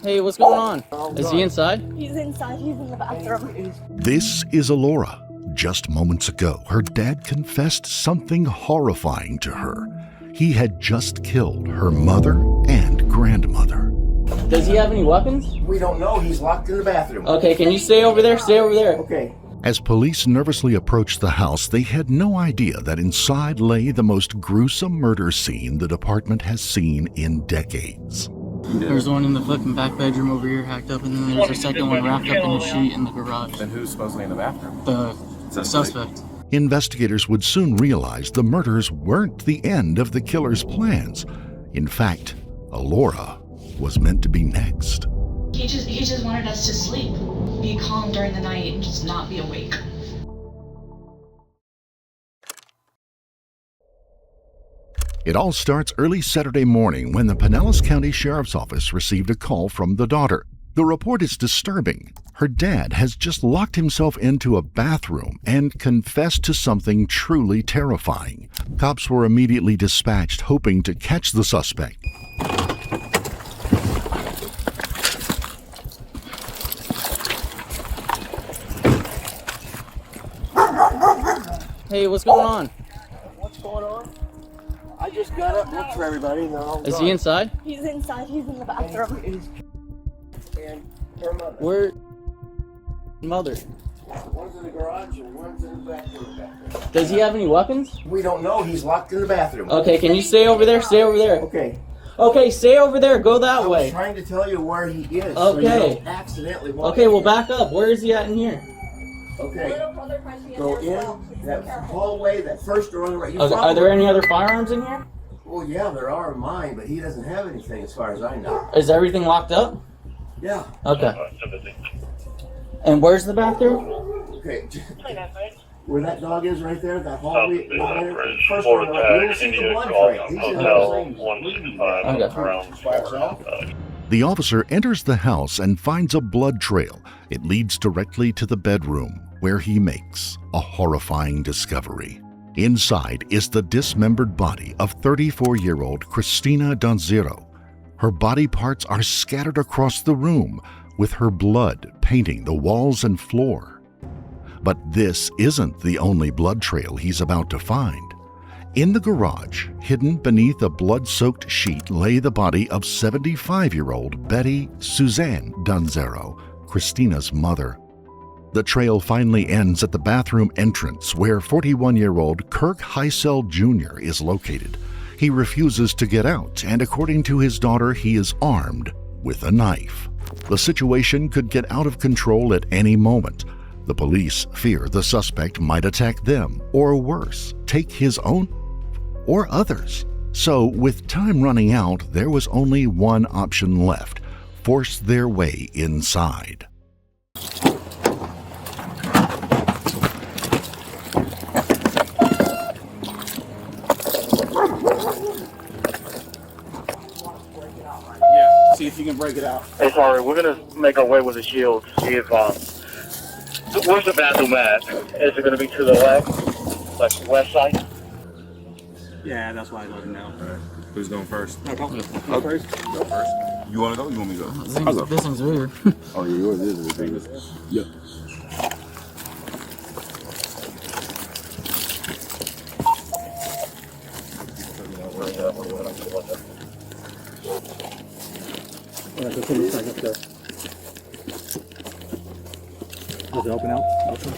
Hey, what's going on? Is he inside? He's inside. He's in the bathroom. This is Alora. Just moments ago, her dad confessed something horrifying to her. He had just killed her mother and grandmother. Does he have any weapons? We don't know. He's locked in the bathroom. Okay, can you stay over there? Stay over there. Okay. As police nervously approached the house, they had no idea that inside lay the most gruesome murder scene the department has seen in decades. There's one in the fucking back bedroom over here hacked up, and then there's a second one wrapped up in a sheet in the garage. Then who's supposedly in the bathroom? The suspect. Investigators would soon realize the murders weren't the end of the killer's plans. In fact, Alora was meant to be next. He just wanted us to sleep, be calm during the night, and just not be awake. It all starts early Saturday morning when the Pinellas County Sheriff's Office received a call from the daughter. The report is disturbing. Her dad has just locked himself into a bathroom and confessed to something truly terrifying. Cops were immediately dispatched, hoping to catch the suspect. Hey, what's going on? What's going on? I just got up, looked for everybody, and they're all Is gone. he inside? He's inside. He's in the bathroom. And her mother. Where? Mother. One's in the garage and one's in the bathroom. Does he have any weapons? We don't know. He's locked in the bathroom. Okay, can you stay over there? Stay over there. Okay. Okay, stay over there. Go that I was way. trying to tell you where he is. So you Okay. don't accidentally walk Okay, well in. back up. Where is he at in here? Okay. Go in that hallway, that first door on the right. You Are follow there it. any other firearms in here? Well, yeah, there are mine, but he doesn't have anything as far as I know. Is everything locked up? Yeah. Okay. And where's the bathroom? Okay. Where that dog is right there, that hallway. First door on the right. You'll see the blood trail. He's in the same by himself. The officer enters the house and finds a blood trail. It leads directly to the bedroom, where he makes a horrifying discovery. Inside is the dismembered body of 34-year-old Christina Donzero. Her body parts are scattered across the room, with her blood painting the walls and floor. But this isn't the only blood trail he's about to find. In the garage, hidden beneath a blood-soaked sheet, lay the body of 75-year-old Betty Suzanne Donzero, Christina's mother. The trail finally ends at the bathroom entrance where 41-year-old Kirk Heisel Jr. is located. He refuses to get out, and according to his daughter, he is armed with a knife. The situation could get out of control at any moment. The police fear the suspect might attack them, or worse, take his own or others. So, with time running out, there was only one option left: force their way inside. See if you can break it out. Hey, sorry, we're gonna make our way with the shield. See if where's the bathroom at? Is it gonna be to the left, like west side? Yeah, that's why I don't know. Who's going first? Go first. Go first. You want to go? You want me to go? This thing's weird. Oh, yeah, yours is the biggest. Yep. Does it open out? Open.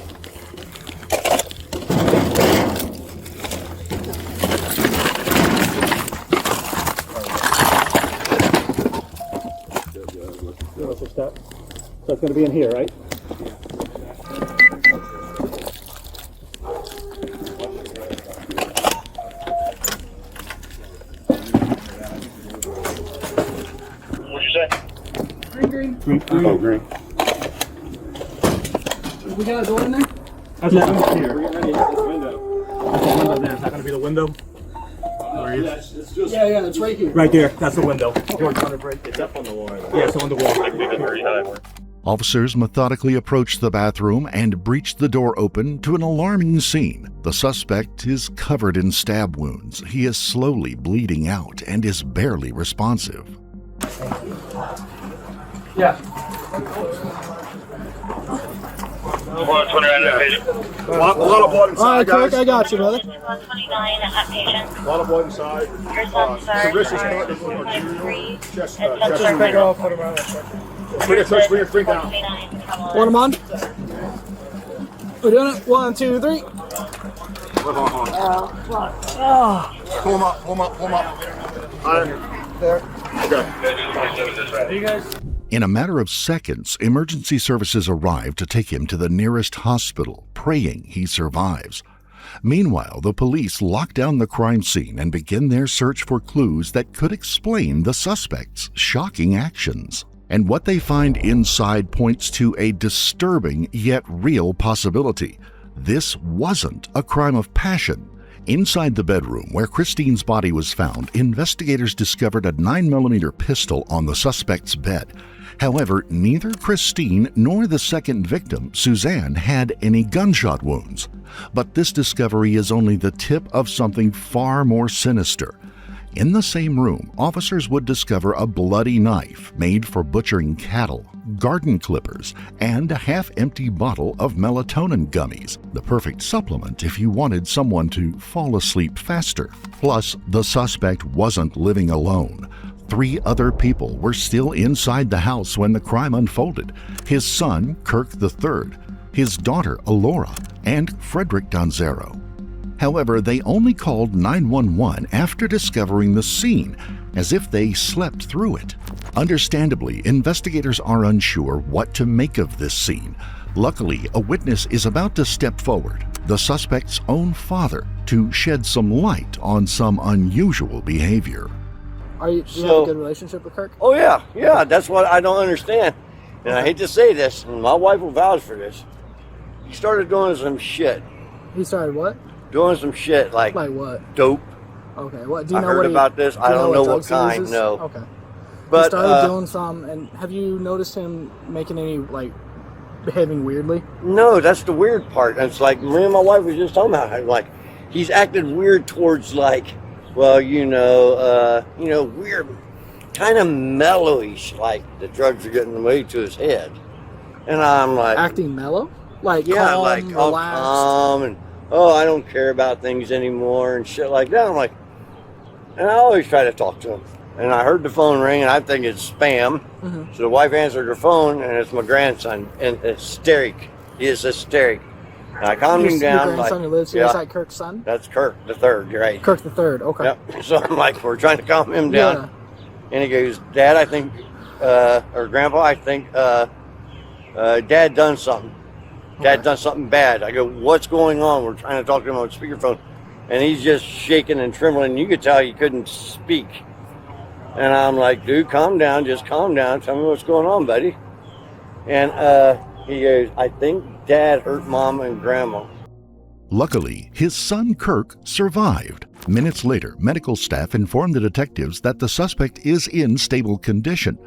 Step. So it's going to be in here, right? What'd you say? Green. Oh, green. We got a door in there? That's the window here. That's the window there. Is that going to be the window? Yeah, that's right here. Right there. That's the window. George, want to break it? It's up on the wall. Yeah, it's on the wall. Officers methodically approach the bathroom and breach the door open to an alarming scene. The suspect is covered in stab wounds. He is slowly bleeding out and is barely responsive. Yeah. 120 patient. A lot of blood inside, All right, Kirk, guys. I got you, brother. 129 at patient. A lot of blood inside. Your son, sir, The wrist is cut. are 253. Chest, And chest sir, is bring Go, put him on. Bring it, touch, bring it, bring down. 129, come on. Want him on? We're doing it. 1, 2, 3. Hold on. Pull him up, pull him up, pull him up. All right. There. Okay. You guys? In a matter of seconds, emergency services arrive to take him to the nearest hospital, praying he survives. Meanwhile, the police lock down the crime scene and begin their search for clues that could explain the suspect's shocking actions. And what they find inside points to a disturbing yet real possibility. This wasn't a crime of passion. Inside the bedroom where Christine's body was found, investigators discovered a 9mm pistol on the suspect's bed. However, neither Christine nor the second victim, Suzanne, had any gunshot wounds. But this discovery is only the tip of something far more sinister. In the same room, officers would discover a bloody knife made for butchering cattle, garden clippers, and a half-empty bottle of melatonin gummies, the perfect supplement if you wanted someone to fall asleep faster. Plus, the suspect wasn't living alone. 3 other people were still inside the house when the crime unfolded: his son, Kirk III, his daughter, Alora, and Frederick Donzero. However, they only called 911 after discovering the scene, as if they slept through it. Understandably, investigators are unsure what to make of this scene. Luckily, a witness is about to step forward, the suspect's own father, to shed some light on some unusual behavior. Do you have a good relationship with Kirk? Oh, yeah, that's what I don't understand. And I hate to say this, and my wife will vouch for this. He started doing some shit. He started what? Doing some shit like what? dope. Okay, what? Do you I know heard what about this. I don't know what kind, no. Okay. But He started doing some, and have you noticed him making any, behaving weirdly? No, that's the weird part. It's like, me and my wife was just talking about it. Like, he's acted weird towards, weird, kind of mellowish, like the drugs are getting way to his head. And I'm like... Acting mellow? Calm, relaxed. Calm, and, I don't care about things anymore, and shit like that. I'm like... And I always try to talk to him. And I heard the phone ring, and I think it's spam. Mm-hmm. So the wife answered her phone, and it's my grandson, and hysteric. He is hysteric. And I calmed him down. Your grandson who lives here, is that Kirk's son? That's Kirk the third, you're right. Kirk the third, okay. Yep. So I'm like, we're trying to calm him down. Yeah. And he goes, Dad, I think, or Grandpa, I think Dad done something. Dad done something bad. I go, what's going on? We're trying to talk to him on speakerphone. And he's just shaking and trembling. You could tell he couldn't speak. And I'm like, dude, calm down. Just calm down. Tell me what's going on, buddy. And he goes, I think Dad hurt Mom and Grandma. Luckily, his son Kirk survived. Minutes later, medical staff informed the detectives that the suspect is in stable condition.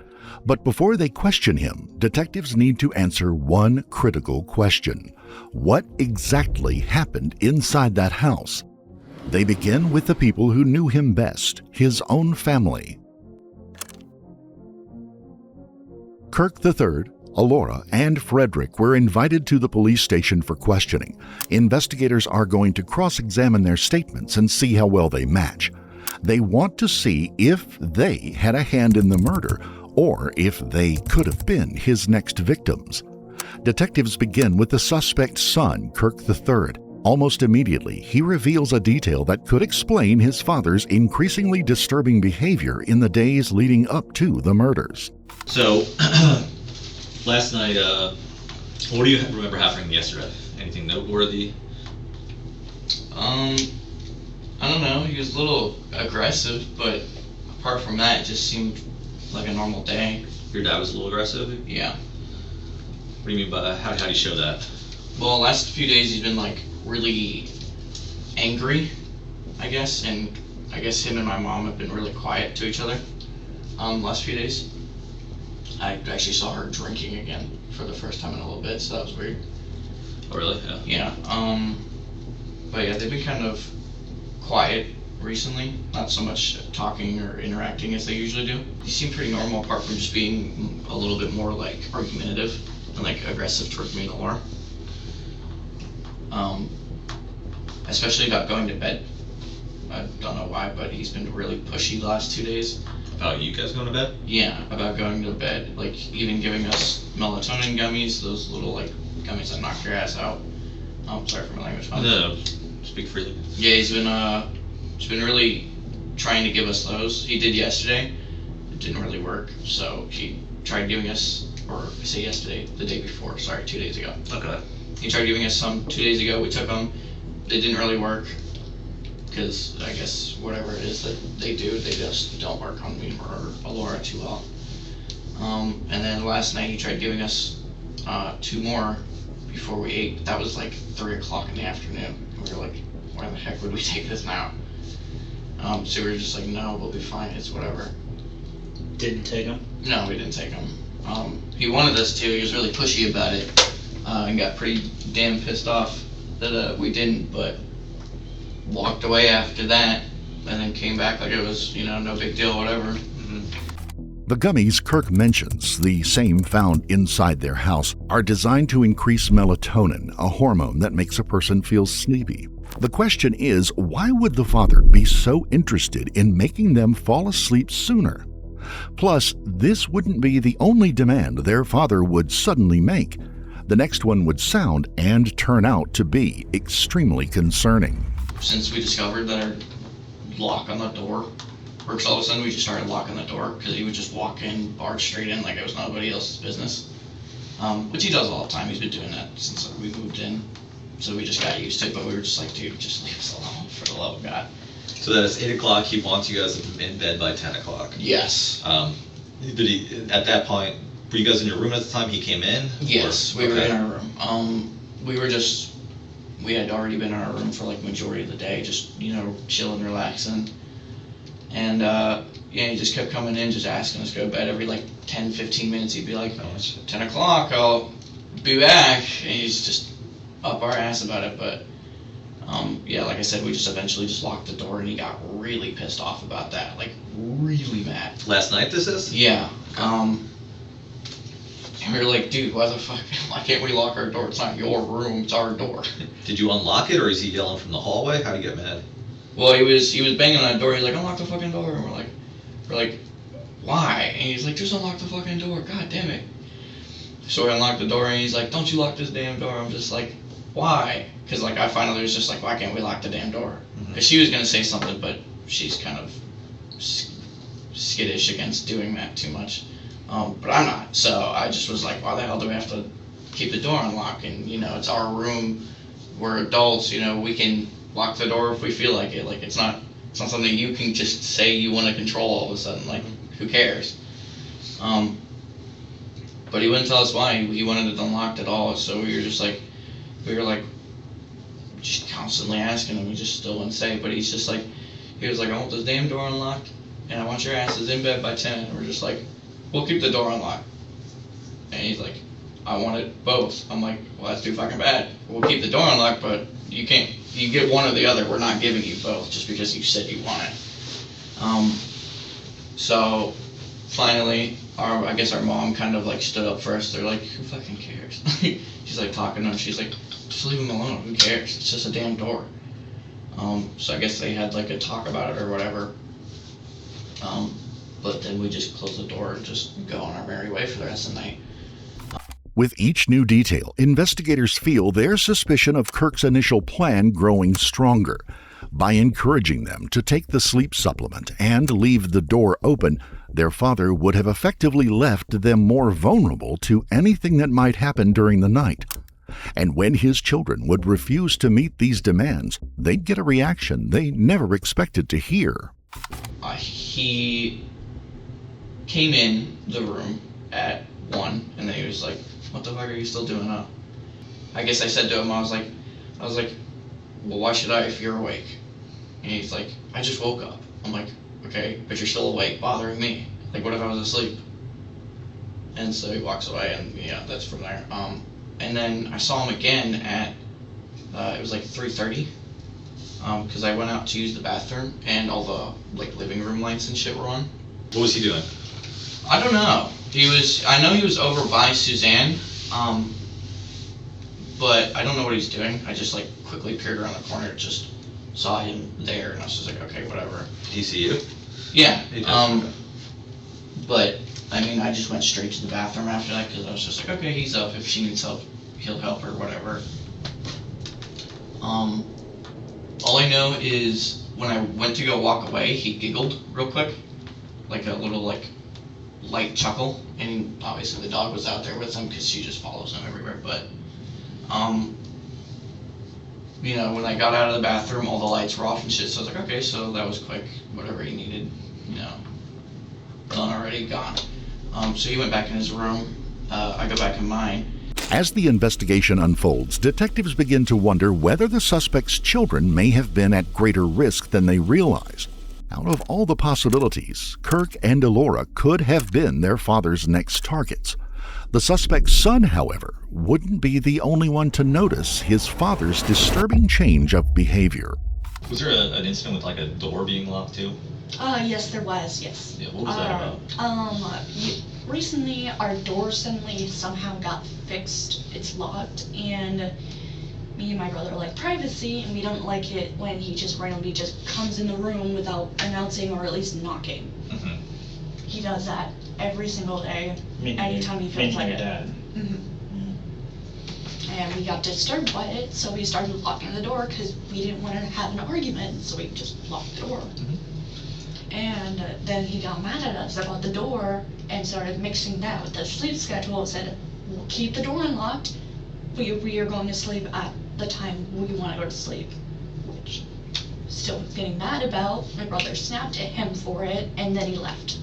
But before they question him, detectives need to answer one critical question. What exactly happened inside that house? They begin with the people who knew him best, his own family. Kirk III, Alora, and Frederick were invited to the police station for questioning. Investigators are going to cross-examine their statements and see how well they match. They want to see if they had a hand in the murder or if they could have been his next victims. Detectives begin with the suspect's son, Kirk III. Almost immediately, he reveals a detail that could explain his father's increasingly disturbing behavior in the days leading up to the murders. So, last night, what do you remember happening yesterday? Anything noteworthy? I don't know. He was a little aggressive, but apart from that, it just seemed like a normal day. Your dad was a little aggressive? Yeah. What do you mean by how do you show that? Well, last few days he's been really angry, I guess, and I guess him and my mom have been really quiet to each other last few days. I actually saw her drinking again for the first time in a little bit, so that was weird. Oh, really? Yeah. But yeah, they've been kind of quiet recently. Not so much talking or interacting as they usually do. He seemed pretty normal apart from just being a little bit more like argumentative and like aggressive towards me and Laura. Especially about going to bed. I don't know why, but he's been really pushy the last 2 days. About you guys going to bed? Yeah, about going to bed. Like even giving us melatonin gummies, those little like gummies that knock your ass out. Sorry for my language. No, speak freely. Yeah, he's been really trying to give us those. He did yesterday. It didn't really work, so he tried giving us, or I say yesterday, the day before. Sorry, 2 days ago. Okay. He tried giving us some 2 days ago. We took them. They didn't really work because I guess whatever it is that they do, they just don't work on me or Laura too well. And then last night he tried giving us 2 more before we ate. That was like 3 o'clock in the afternoon. We were like, why the heck would we take this now? So we were just like, no, we'll be fine. It's whatever. Didn't take them? No, we didn't take them. He wanted us to. He was really pushy about it and got pretty damn pissed off that we didn't, but walked away after that and then came back like it was, no big deal, whatever. The gummies Kirk mentions, the same found inside their house, are designed to increase melatonin, a hormone that makes a person feel sleepy. The question is, why would the father be so interested in making them fall asleep sooner? Plus, this wouldn't be the only demand their father would suddenly make. The next one would sound and turn out to be extremely concerning. Since we discovered that our lock on the door works, all of a sudden we just started locking the door because he would just walk in, barge straight in like it was nobody else's business. Which he does all the time. He's been doing that since we moved in. So we just got used to it, but we were just like, dude, just leave us alone for the love of God. So that it's 8 o'clock, he wants you guys in bed by 10 o'clock. Yes. Did he, at that point, were you guys in your room at the time he came in? Yes, we were in our room. We had already been in our room for like majority of the day, just, chilling, relaxing. And he just kept coming in, just asking us to go to bed every like 10, 15 minutes. He'd be like, 10 o'clock, I'll be back. And he's just up our ass about it. But like I said, we just eventually just locked the door and he got really pissed off about that. Like really mad. Last night this is? Yeah. And we were like, dude, why can't we lock our door? It's not your room, it's our door. Did you unlock it or is he yelling from the hallway? How'd he get mad? Well, he was banging on the door. He's like, unlock the fucking door. And we're like, why? And he's like, just unlock the fucking door. God damn it. So we unlocked the door and he's like, don't you lock this damn door. I'm just like, why? Because like I finally was just like, why can't we lock the damn door? Because she was gonna say something, but she's kind of skittish against doing that too much. But I'm not. So I just was like, why the hell do we have to keep the door unlocked? And it's our room. We're adults. We can lock the door if we feel like it. Like it's not something you can just say you want to control all of a sudden. Like who cares? But he wouldn't tell us why. He wanted it unlocked at all. So we were like just constantly asking him. He just still wouldn't say. But he was like, I want this damn door unlocked, and I want your asses in bed by 10. And we're just like, we'll keep the door unlocked. And he's like, I want it both. I'm like, well, that's too fucking bad. We'll keep the door unlocked, but you can't. You get one or the other. We're not giving you both just because you said you want it. So finally, I guess our mom kind of like stood up first. They're like, who fucking cares? She's like talking to him. She's like, just leave him alone. Who cares? It's just a damn door. So I guess they had like a talk about it or whatever. But then we just close the door and just go on our merry way for the rest of the night. With each new detail, investigators feel their suspicion of Kirk's initial plan growing stronger. By encouraging them to take the sleep supplement and leave the door open, their father would have effectively left them more vulnerable to anything that might happen during the night. And when his children would refuse to meet these demands, they'd get a reaction they never expected to hear. He came in the room at 1, and then he was like, what the fuck are you still doing up? I guess I said to him, I was like, well, why should I if you're awake? And he's like, I just woke up. I'm like, okay, but you're still awake, bothering me. Like, what if I was asleep? And so he walks away, and yeah, that's from there. And then I saw him again at, it was like 3:30, because I went out to use the bathroom and all the like living room lights and shit were on. What was he doing? I don't know. I know he was over by Suzanne, but I don't know what he's doing. I just like quickly peered around the corner, just saw him there, and I was just like, okay, whatever. Did he see you? Yeah. But I mean, I just went straight to the bathroom after that because I was just like, okay, he's up. If she needs help, he'll help her, whatever. All I know is when I went to go walk away, he giggled real quick, like a little like light chuckle, and obviously the dog was out there with him because she just follows him everywhere. But you know, when I got out of the bathroom, all the lights were off and shit. So I was like, okay, so that was quick. Whatever he needed, you know, done already, gone. So he went back in his room. I go back in mine. As the investigation unfolds, detectives begin to wonder whether the suspect's children may have been at greater risk than they realize. Out of all the possibilities, Kirk and Elora could have been their father's next targets. The suspect's son, however, wouldn't be the only one to notice his father's disturbing change of behavior. Was there an incident with like a door being locked too? Yes, there was, yes. Yeah, what was that about? Recently our door suddenly somehow got fixed. It's locked, and me and my brother like privacy, and we don't like it when he just randomly just comes in the room without announcing or at least knocking. Mm-hmm. He does that every single day, anytime he feels like it. And we got disturbed by it, so we started locking the door because we didn't want to have an argument, so we just locked the door. And then he got mad at us about the door and started mixing that with the sleep schedule and said, we'll keep the door unlocked, we are going to sleep at the time we want to go to sleep, which still was getting mad about. My brother snapped at him for it, and then he left.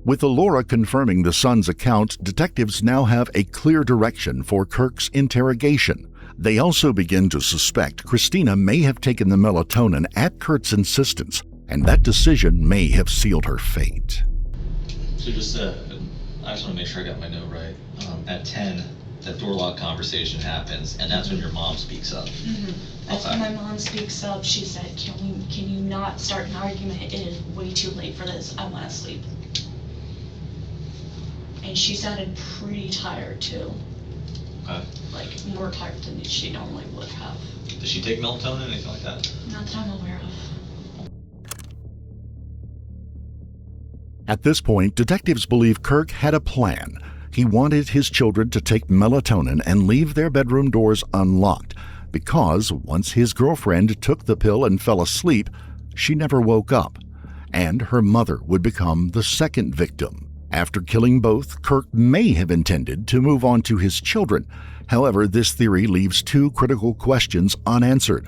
With Elora confirming the son's account, detectives now have a clear direction for Kirk's interrogation. They also begin to suspect Christina may have taken the melatonin at Kurt's insistence, and that decision may have sealed her fate. So just, I just want to make sure I got my note right. At 10, that door lock conversation happens, and that's when your mom speaks up. That's when my mom speaks up. She said, can you not start an argument? It is way too late for this. I want to sleep. And she sounded pretty tired too. Okay. Like more tired than she normally would have. Does she take melatonin or anything like that? Not that I'm aware of. At this point, detectives believe Kirk had a plan. He wanted his children to take melatonin and leave their bedroom doors unlocked, because once his girlfriend took the pill and fell asleep, she never woke up, and her mother would become the second victim. After killing both, Kirk may have intended to move on to his children. However, this theory leaves two critical questions unanswered.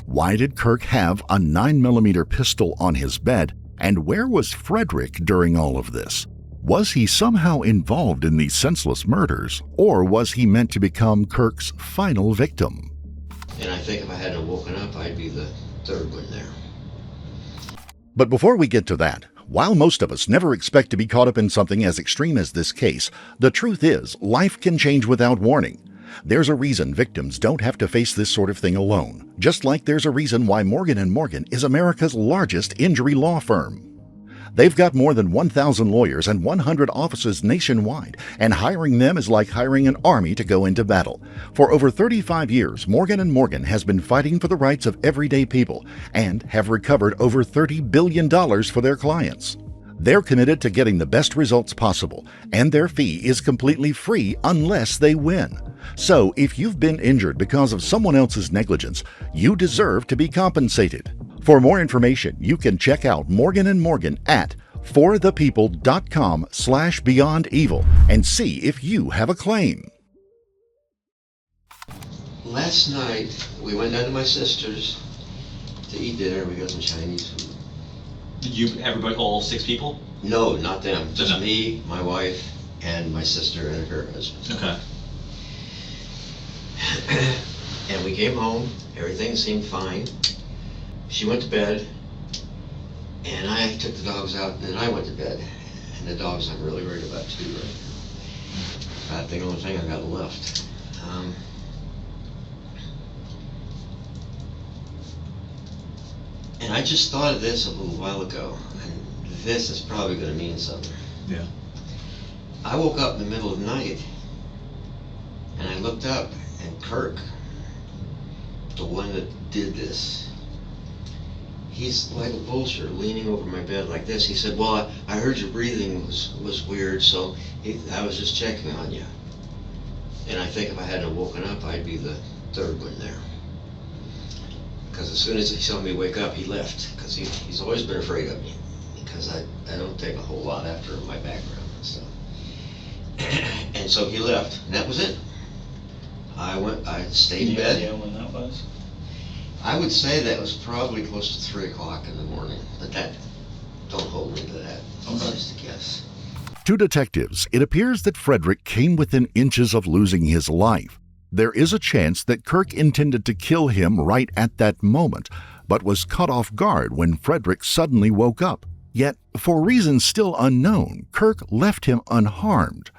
Why did Kirk have a 9mm pistol on his bed, and where was Frederick during all of this? Was he somehow involved in these senseless murders, or was he meant to become Kirk's final victim? And I think if I hadn't woken up, I'd be the third one there. But before we get to that, while most of us never expect to be caught up in something as extreme as this case, the truth is, life can change without warning. There's a reason victims don't have to face this sort of thing alone, just like there's a reason why Morgan & Morgan is America's largest injury law firm. They've got more than 1,000 lawyers and 100 offices nationwide, and hiring them is like hiring an army to go into battle. For over 35 years, Morgan & Morgan has been fighting for the rights of everyday people and have recovered over $30 billion for their clients. They're committed to getting the best results possible, and their fee is completely free unless they win. So, if you've been injured because of someone else's negligence, you deserve to be compensated. For more information, you can check out Morgan & Morgan at forthepeople.com/beyondevil and see if you have a claim. Last night, we went down to my sister's to eat dinner. We got some Chinese food. Everybody, all 6 people? No, not them. Just No. me, my wife, and my sister and her husband. Okay. And we came home. Everything seemed fine. She went to bed, and I took the dogs out, and then I went to bed. And the dogs I'm really worried about too right now. About the only thing I got left. And I just thought of this a little while ago, and this is probably going to mean something. Yeah. I woke up in the middle of the night, and I looked up, and Kirk, the one that did this, he's like a vulture leaning over my bed like this. He said, well, I heard your breathing was weird, so I was just checking on you. And I think if I hadn't woken up, I'd be the third one there. Because as soon as he saw me wake up, he left. Because he's always been afraid of me. Because I don't take a whole lot after my background and stuff. And so he left, and that was it. I stayed in bed. Yeah, when that was? I would say that was probably close to 3 o'clock in the morning. But don't hold me to that. Okay. Just a guess. To detectives, it appears that Frederick came within inches of losing his life. There is a chance that Kirk intended to kill him right at that moment, but was caught off guard when Frederick suddenly woke up. Yet, for reasons still unknown, Kirk left him unharmed.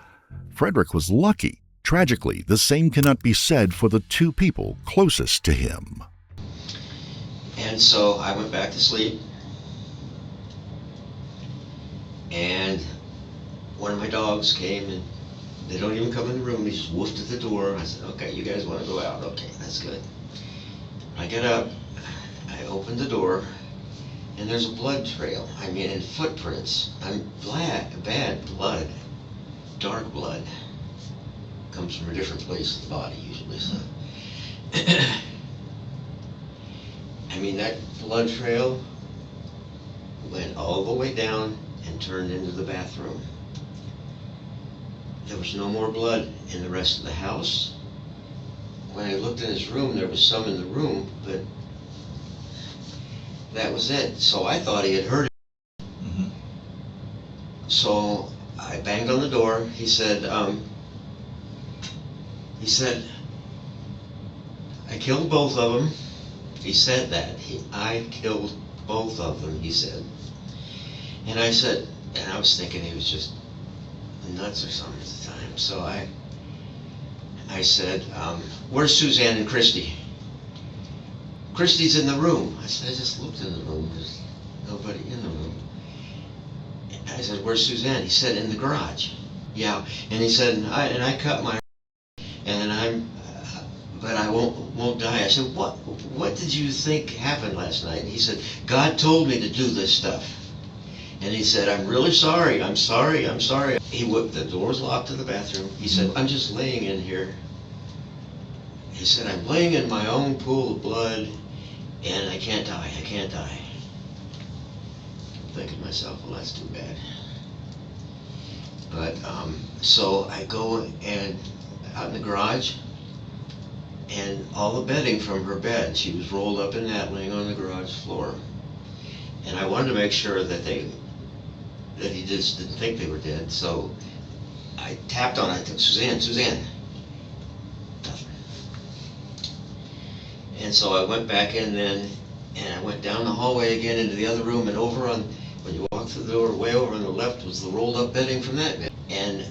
Frederick was lucky. Tragically, the same cannot be said for the 2 people closest to him. And so I went back to sleep. And one of my dogs came, and they don't even come in the room. He just woofed at the door. I said, okay, you guys want to go out? Okay, that's good. I get up, I open the door, and there's a blood trail. I mean, and footprints. Bad blood, dark blood. Comes from a different place in the body usually. So, I mean, that blood trail went all the way down and turned into the bathroom. There was no more blood in the rest of the house. When I looked in his room, there was some in the room, but that was it. So I thought he had hurt him. Mm-hmm. So I banged on the door. He said, I killed both of them. He said that. I killed both of them, he said. And I said, and I was thinking he was just nuts or something at the time. So I said, where's Suzanne and Christy? Christy's in the room. I said, I just looked in the room. There's nobody in the room. I said, where's Suzanne? He said, in the garage. Yeah. And he said, I cut my, and but I won't die. I said, what did you think happened last night? And he said, God told me to do this stuff. And he said, I'm really sorry. I'm sorry. The door was locked to the bathroom. He said, I'm just laying in here. He said, I'm laying in my own pool of blood, and I can't die. I can't die. I'm thinking to myself, well, that's too bad. But, so I go and out in the garage, and all the bedding from her bed, she was rolled up in that, laying on the garage floor. And I wanted to make sure that he just didn't think they were dead. So I tapped on it. Suzanne. Nothing. And so I went back in then, and I went down the hallway again into the other room, and over on, when you walk through the door, way over on the left was the rolled up bedding from that bed. And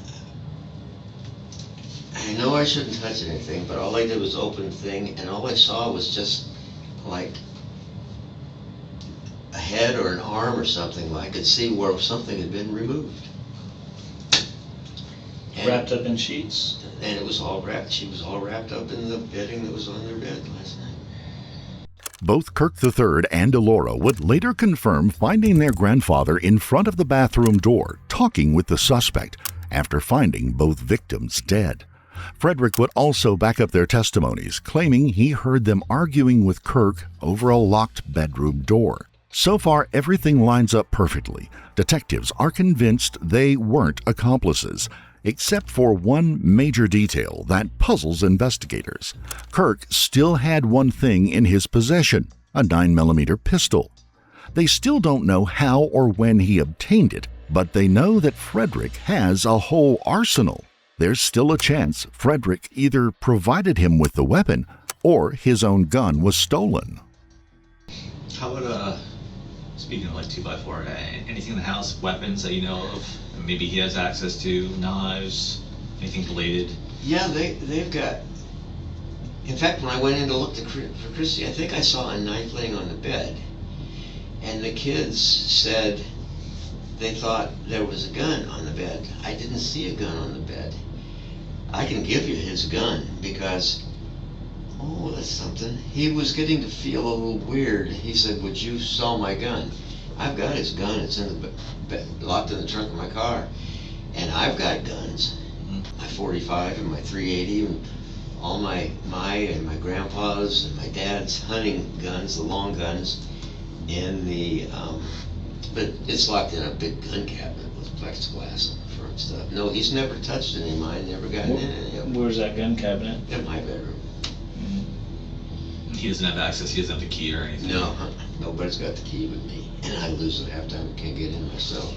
I know I shouldn't touch anything, but all I did was open the thing, and all I saw was just like a head or an arm or something. I could see where something had been removed. And Wrapped up in sheets? And it was all wrapped. She was all wrapped up in the bedding that was on their bed last night. Both Kirk III and Elora would later confirm finding their grandfather in front of the bathroom door, talking with the suspect, after finding both victims dead. Frederick would also back up their testimonies, claiming he heard them arguing with Kirk over a locked bedroom door. So far, everything lines up perfectly. Detectives are convinced they weren't accomplices, except for one major detail that puzzles investigators. Kirk still had one thing in his possession, a 9mm pistol. They still don't know how or when he obtained it, but they know that Frederick has a whole arsenal. There's still a chance Frederick either provided him with the weapon or his own gun was stolen. How about, speaking of like 2x4, anything in the house, weapons that you know of, maybe he has access to, knives, anything related? Yeah, they've got, in fact, when I went in to look for Christy, I think I saw a knife laying on the bed. And the kids said they thought there was a gun on the bed. I didn't see a gun on the bed. I can give you his gun because, oh, that's something. He was getting to feel a little weird. He said, would you sell my gun? I've got his gun. It's in the locked in the trunk of my car. And I've got guns. My 45 and my 380 and all my and my grandpa's and my dad's hunting guns, the long guns, in the, but it's locked in a big gun cabinet with plexiglass on the front stuff. No, he's never touched any of mine, never gotten in any of them. Where's that gun cabinet? In my bedroom. He doesn't have access, he doesn't have the key or anything? No, nobody's got the key with me. And I lose it half time and can't get in myself.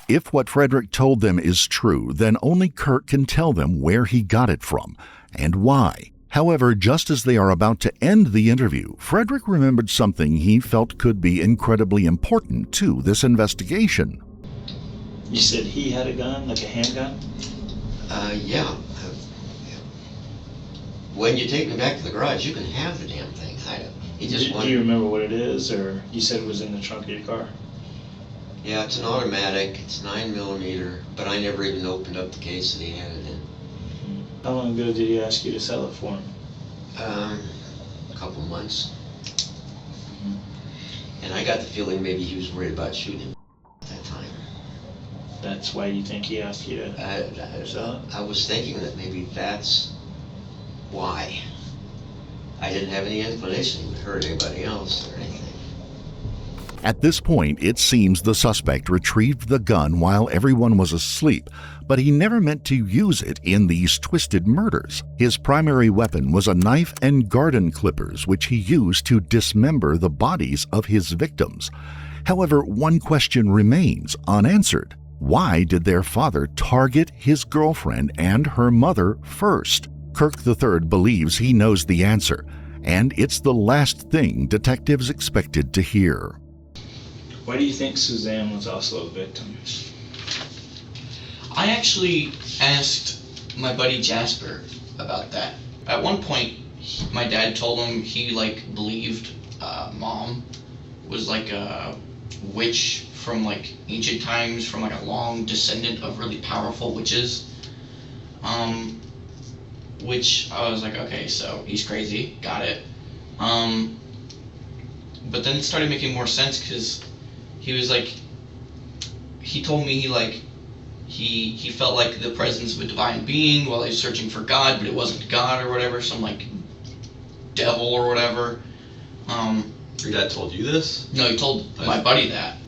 If what Frederick told them is true, then only Kirk can tell them where he got it from and why. However, just as they are about to end the interview, Frederick remembered something he felt could be incredibly important to this investigation. You said he had a gun, like a handgun? Yeah. When you take me back to the garage, you can have the damn thing. Do you remember what it is, or you said it was in the trunk of your car? Yeah, it's an automatic. It's 9mm, but I never even opened up the case that he had it in. How long ago did he ask you to sell it for him? A couple months. And I got the feeling maybe he was worried about shooting him at that time. That's why you think he asked you to sell it? I was thinking that maybe that's why. I didn't have any inclination he would hurt anybody else or anything. At this point, it seems the suspect retrieved the gun while everyone was asleep, but he never meant to use it in these twisted murders. His primary weapon was a knife and garden clippers, which he used to dismember the bodies of his victims. However, one question remains unanswered. Why did their father target his girlfriend and her mother first? Kirk III believes he knows the answer, and it's the last thing detectives expected to hear. Why do you think Suzanne was also a victim? I actually asked my buddy Jasper about that. At one point, my dad told him he believed Mom was like a witch from ancient times, from a long descendant of really powerful witches. Which I was like, okay, so he's crazy, got it. But then it started making more sense because he was he told me he felt like the presence of a divine being while he was searching for God, but it wasn't God or whatever, some devil or whatever. Your dad told you this? No, he told my buddy that.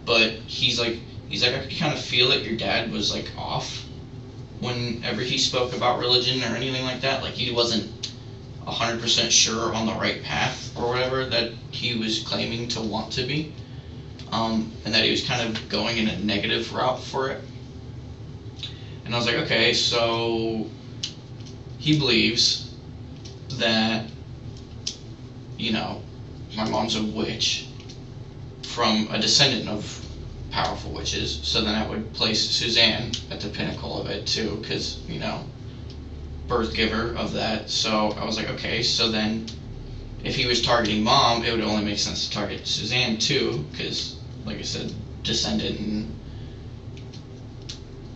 But he's like, I could kind of feel it. Your dad was off whenever he spoke about religion or anything like that. He wasn't 100% sure on the right path or whatever that he was claiming to want to be, and that he was kind of going in a negative route for it. And I was like, okay, so he believes that, my mom's a witch from a descendant of powerful witches, so then I would place Suzanne at the pinnacle of it too, because, birth giver of that. So I was like, okay, so then if he was targeting Mom, it would only make sense to target Suzanne too, because, like I said, descendant and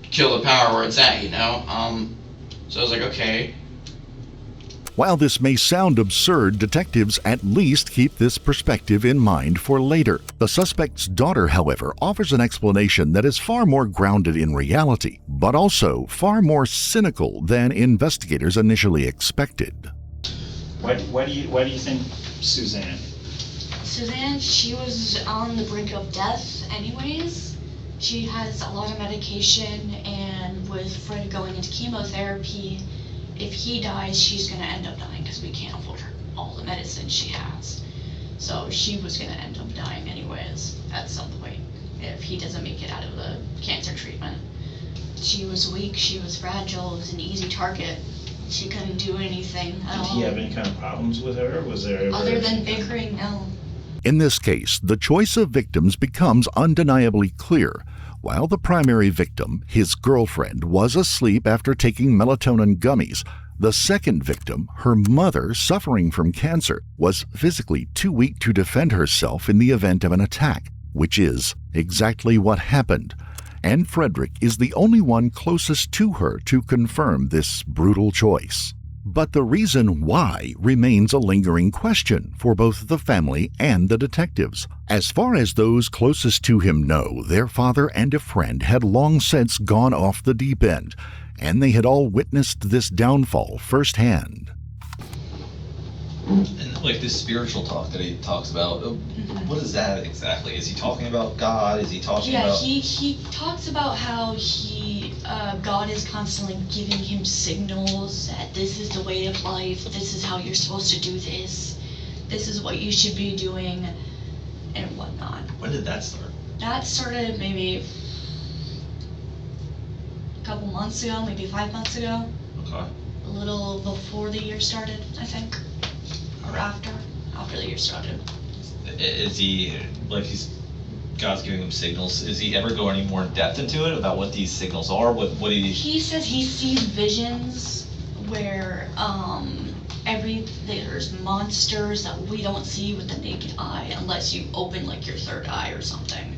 kill the power where it's at, So I was like, okay. While this may sound absurd, detectives at least keep this perspective in mind for later. The suspect's daughter, however, offers an explanation that is far more grounded in reality, but also far more cynical than investigators initially expected. Why do you think Suzanne? Suzanne, she was on the brink of death anyways. She has a lot of medication, and with Fred going into chemotherapy, if he dies, she's going to end up dying because we can't afford her all the medicine she has. So she was going to end up dying anyways at some point if he doesn't make it out of the cancer treatment. She was weak, she was fragile, it was an easy target. She couldn't do anything at all. Did he have any kind of problems with her? Was there ever... Other than bickering, no. In this case, the choice of victims becomes undeniably clear. While the primary victim, his girlfriend, was asleep after taking melatonin gummies, The second victim, her mother, suffering from cancer, was physically too weak to defend herself in the event of an attack, which is exactly what happened. And Frederick is the only one closest to her to confirm this brutal choice. But the reason why remains a lingering question for both the family and the detectives. As far as those closest to him know, their father and a friend had long since gone off the deep end, and they had all witnessed this downfall firsthand. And like this spiritual talk that he talks about, what is that exactly? Is he talking about God? Is he talking about... Yeah, he talks about how God is constantly giving him signals that this is the way of life, this is how you're supposed to do this is what you should be doing, and whatnot. When did that start? That started maybe a couple months ago, maybe 5 months ago. Okay. A little before the year started, I think. Or after the year started. Is he, like God's giving him signals, is he ever go any more in depth into it about what these signals are? What He says he sees visions where there's monsters that we don't see with the naked eye unless you open like your third eye or something.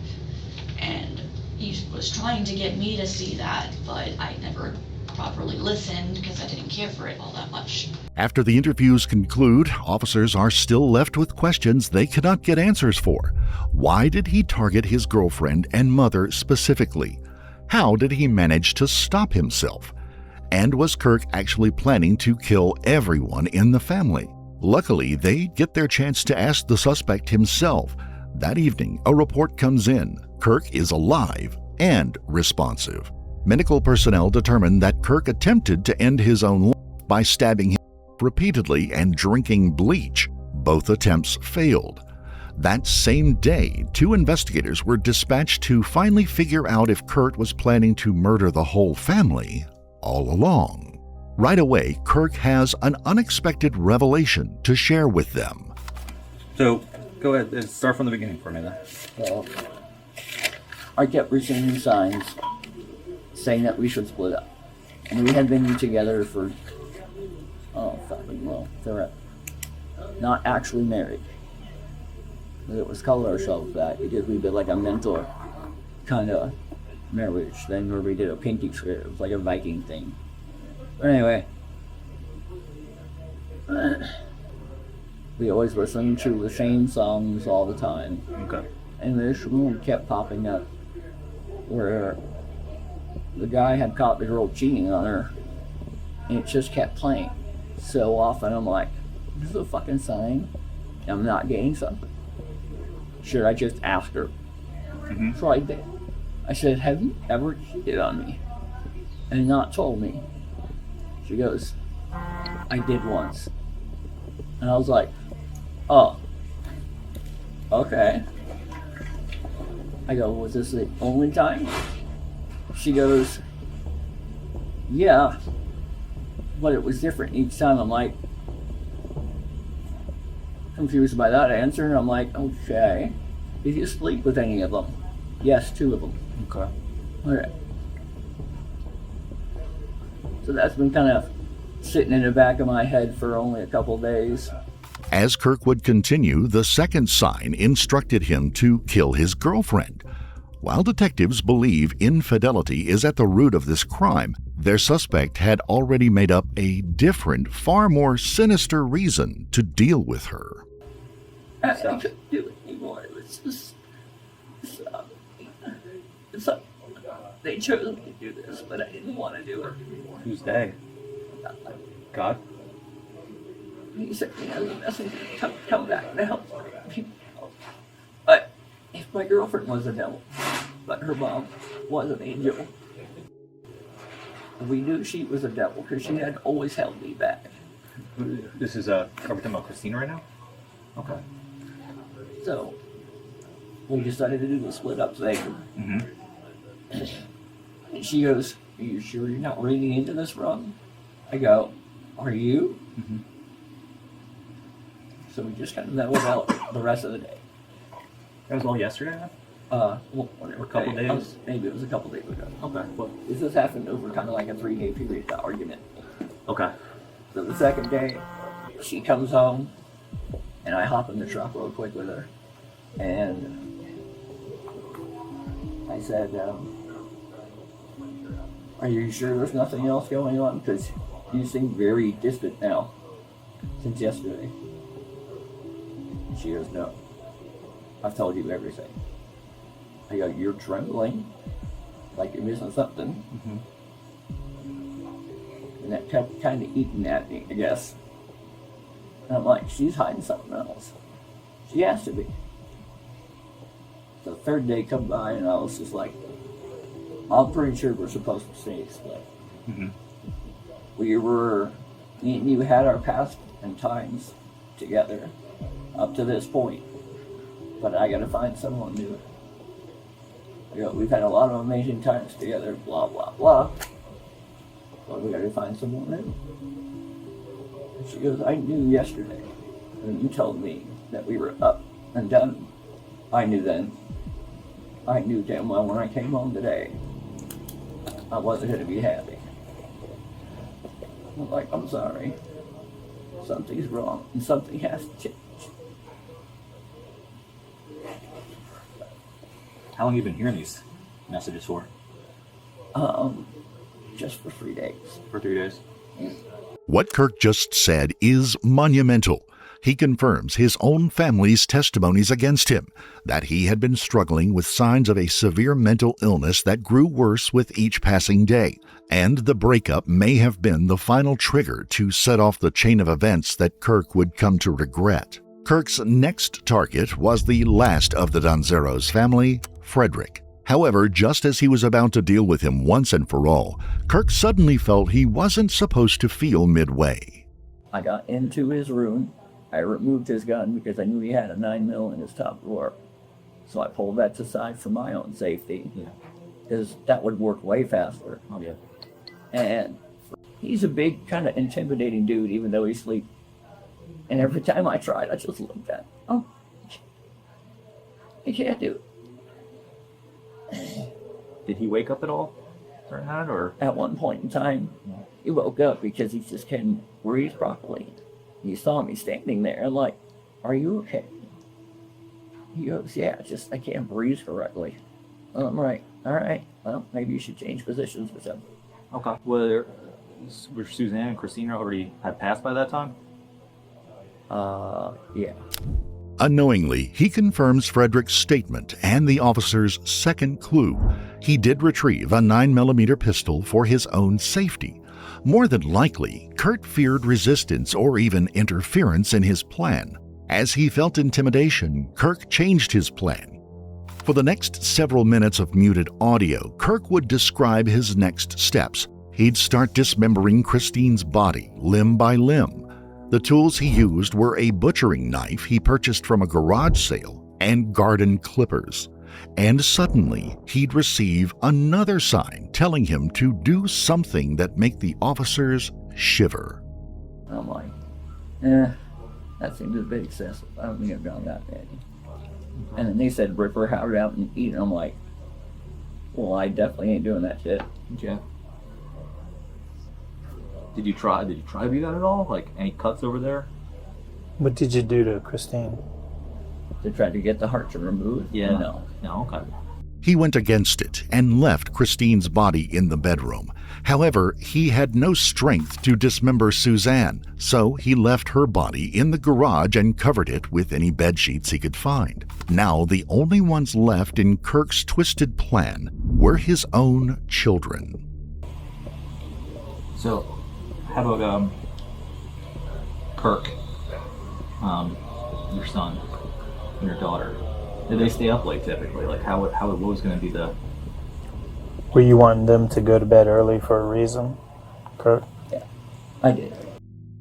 And he was trying to get me to see that, but I never properly listened because I didn't care for it all that much. After the interviews conclude, officers are still left with questions they cannot get answers for. Why did he target his girlfriend and mother specifically? How did he manage to stop himself? And was Kirk actually planning to kill everyone in the family? Luckily, they get their chance to ask the suspect himself. That evening, a report comes in. Kirk is alive and responsive. Medical personnel determined that Kirk attempted to end his own life by stabbing him repeatedly and drinking bleach. Both attempts failed. That same day, 2 investigators were dispatched to finally figure out if Kurt was planning to murder the whole family all along. Right away, Kirk has an unexpected revelation to share with them. So, go ahead and start from the beginning for me then. Well, I kept receiving signs saying that we should split up. And we had been together for, they're not actually married. But it was called ourselves that because we did like a mentor kind of marriage thing where we did a pinky swear. It was like a Viking thing. But anyway, we always listened to the same songs all the time. Okay. And this room kept popping up where the guy had caught the girl cheating on her, and it just kept playing so often. I'm like, this is a fucking sign I'm not getting something. Should I just ask her? Mm-hmm. So I did. I said, have you ever cheated on me and not told me? She goes, I did once. And I was like, oh, okay. I go, was this the only time? She goes, yeah, but it was different each time. I'm like, confused by that answer, and I'm like, okay. Did you sleep with any of them? Yes, 2 of them. Okay. Okay. So that's been kind of sitting in the back of my head for only a couple days. As Kirk would continue, the second sign instructed him to kill his girlfriend. While detectives believe infidelity is at the root of this crime, their suspect had already made up a different, far more sinister reason to deal with her. I couldn't do it anymore. It was just... they chose me to do this, but I didn't want to do it. Who's they? God? He sent me as a messenger to come back and help people. But if my girlfriend was a devil, but her mom was an angel, we knew she was a devil because she had always held me back. This is are we talking about Christina right now? Okay. So we decided to do the split up thing. Mm-hmm. And she goes, are you sure you're not reading into this wrong? I go, are you? Mm-hmm. So we just kind of mellowed out the rest of the day. That was all yesterday then? Well, or a couple days? Maybe it was a couple days ago. Okay. Well, this has happened over kind of like a 3-day period, the argument. Okay. So the second day, she comes home, and I hop in the truck real quick with her, and I said, are you sure there's nothing else going on? Because you seem very distant now since yesterday. And she goes, no, I've told you everything. I go, you're trembling like you're missing something. And that kept kind of eating at me, I guess. And I'm like, she's hiding something else. She has to be. The third day come by and I was just like, I'm pretty sure we're supposed to stay split. Me and you had our past and times together up to this point, but I gotta find someone new. I go, we've had a lot of amazing times together, blah, blah, blah, but we gotta find someone new. And she goes, I knew yesterday when you told me that we were up and done. I knew then. I knew damn well when I came home today, I wasn't going to be happy. I'm like, I'm sorry. Something's wrong and something has to change. How long have you been hearing these messages for? Just for 3 days. For 3 days? Yeah. What Kirk just said is monumental. He confirms his own family's testimonies against him, that he had been struggling with signs of a severe mental illness that grew worse with each passing day, and the breakup may have been the final trigger to set off the chain of events that Kirk would come to regret. Kirk's next target was the last of the Donzeros family, Frederick. However, just as he was about to deal with him once and for all, Kirk suddenly felt he wasn't supposed to feel midway. I got into his room. I removed his gun because I knew he had a 9mm in his top drawer. So I pulled that aside for my own safety. Because that would work way faster. Oh, yeah. And he's a big, kind of intimidating dude, even though he's asleep. And every time I tried, I just looked at him. Oh, he can't do it. Did he wake up at all during that, or? At one point in time, he woke up because he just couldn't breathe properly. He saw me standing there. I'm like, are you okay? He goes, yeah, just I can't breathe correctly. I'm like, all right, well, maybe you should change positions with him. Okay. Were Suzanne and Christina already had passed by that time? Yeah. Unknowingly, he confirms Frederick's statement and the officer's second clue. He did retrieve a 9mm pistol for his own safety. More than likely, Kurt feared resistance or even interference in his plan. As he felt intimidation, Kirk changed his plan. For the next several minutes of muted audio, Kirk would describe his next steps. He'd start dismembering Christine's body, limb by limb. The tools he used were a butchering knife he purchased from a garage sale and garden clippers. And suddenly, he'd receive another sign telling him to do something that make the officers shiver. I'm like, that seems a bit excessive. I don't think I've gone that bad. And then they said, rip her heart out and eat it. I'm like, well, I definitely ain't doing that shit. Yeah. Did you try to do that at all? Like, any cuts over there? What did you do to Christine? They tried to get the heart to remove? Yeah. No, okay. He went against it and left Christine's body in the bedroom. However, he had no strength to dismember Suzanne, so he left her body in the garage and covered it with any bedsheets he could find. Now, the only ones left in Kirk's twisted plan were his own children. So, how about Kirk, your son, and your daughter? Did they stay up late typically? Like, what was going to be the... Were you wanting them to go to bed early for a reason, Kirk? Yeah, I did.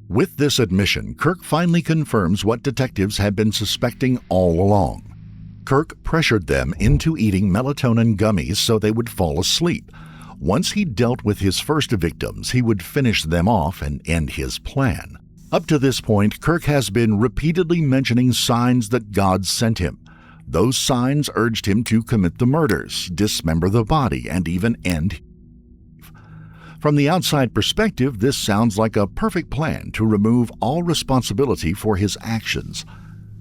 With this admission, Kirk finally confirms what detectives had been suspecting all along. Kirk pressured them into eating melatonin gummies so they would fall asleep. Once he dealt with his first victims, he would finish them off and end his plan. Up to this point, Kirk has been repeatedly mentioning signs that God sent him. Those signs urged him to commit the murders, dismember the body, and even end. From the outside perspective, this sounds like a perfect plan to remove all responsibility for his actions.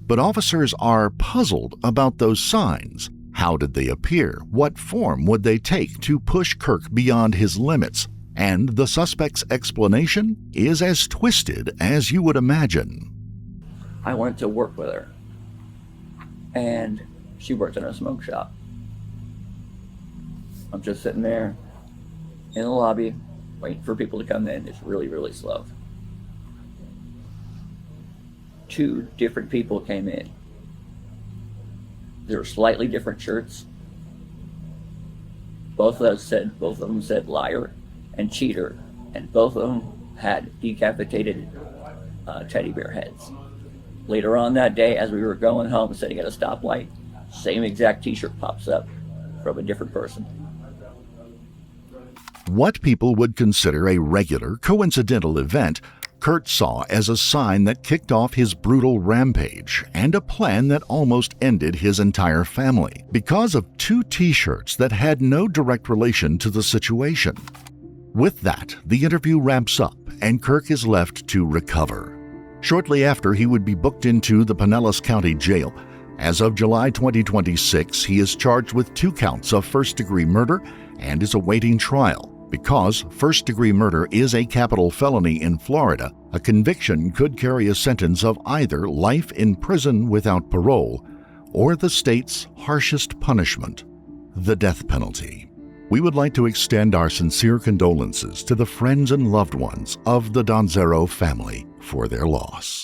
But officers are puzzled about those signs. How did they appear? What form would they take to push Kirk beyond his limits? And the suspect's explanation is as twisted as you would imagine. I went to work with her, and she worked in a smoke shop. I'm just sitting there in the lobby, waiting for people to come in. It's really, really slow. 2 different people came in. They were slightly different shirts. Both of them said liar and cheater, and both of them had decapitated teddy bear heads. Later on that day, as we were going home, sitting at a stoplight, same exact t-shirt pops up from a different person. What people would consider a regular, coincidental event, Kurt saw as a sign that kicked off his brutal rampage and a plan that almost ended his entire family because of 2 t-shirts that had no direct relation to the situation. With that, the interview wraps up and Kirk is left to recover. Shortly after, he would be booked into the Pinellas County Jail. As of July 2026, he is charged with 2 counts of first-degree murder and is awaiting trial. Because first-degree murder is a capital felony in Florida, a conviction could carry a sentence of either life in prison without parole or the state's harshest punishment, the death penalty. We would like to extend our sincere condolences to the friends and loved ones of the Donzero family for their loss.